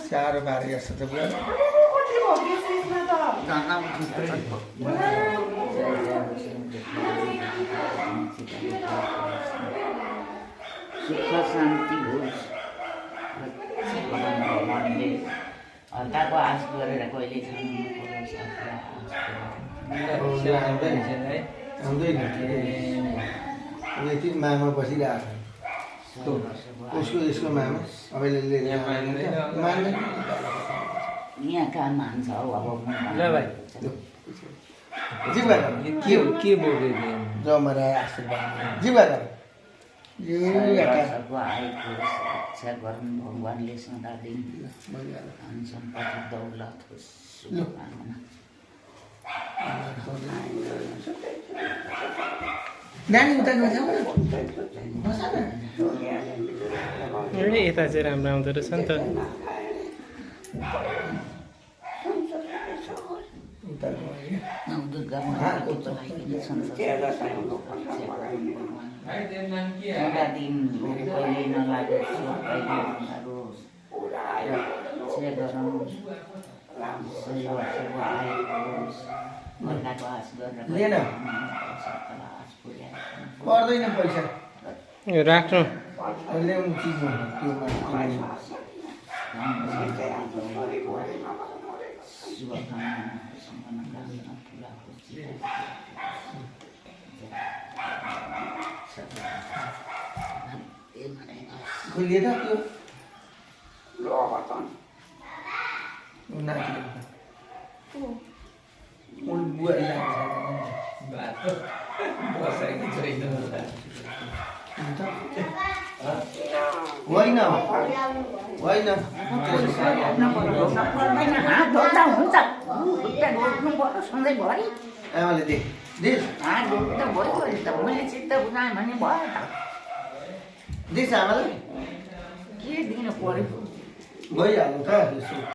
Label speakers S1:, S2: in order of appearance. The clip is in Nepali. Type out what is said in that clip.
S1: चारो बाह्र जस्तो त पुरा
S2: सुख शान्ति होस् भगवानले हल्काको आश गरेर कहिले खानु
S1: यति मामा बसिरहेको उसको यसको मामा अबले
S2: यहाँ कहाँ मान्छ हौ अब
S3: के बोल्दै
S1: जमरा जीवा
S2: आएको रक्षा गरून् भगवानले सदा दिन धन सम्पत्ति दौलत होस् शुभकामना
S1: नानी उता गएछ
S3: यता चाहिँ राम्रो आउँदो रहेछ नि त
S2: दुर्गा माताको चलाइकन सदा दिन कहिले नलागोस् कहिले नलागोस् रक्षा गरौँ सेवा सेवा आएको होस् अर्काको आश गरेर आश पुर्याएको
S1: पर्दैन पैसा
S3: राख्नु
S1: ल्याउनु चिज खोलिए त त्यो नाति बुवा होइन होइन आमाले दे
S2: मैले चित्त बुझाएँ भने भयो त
S1: दिस आमालाई
S2: के दिनु पर्यो
S1: भइहाल्नु त यसो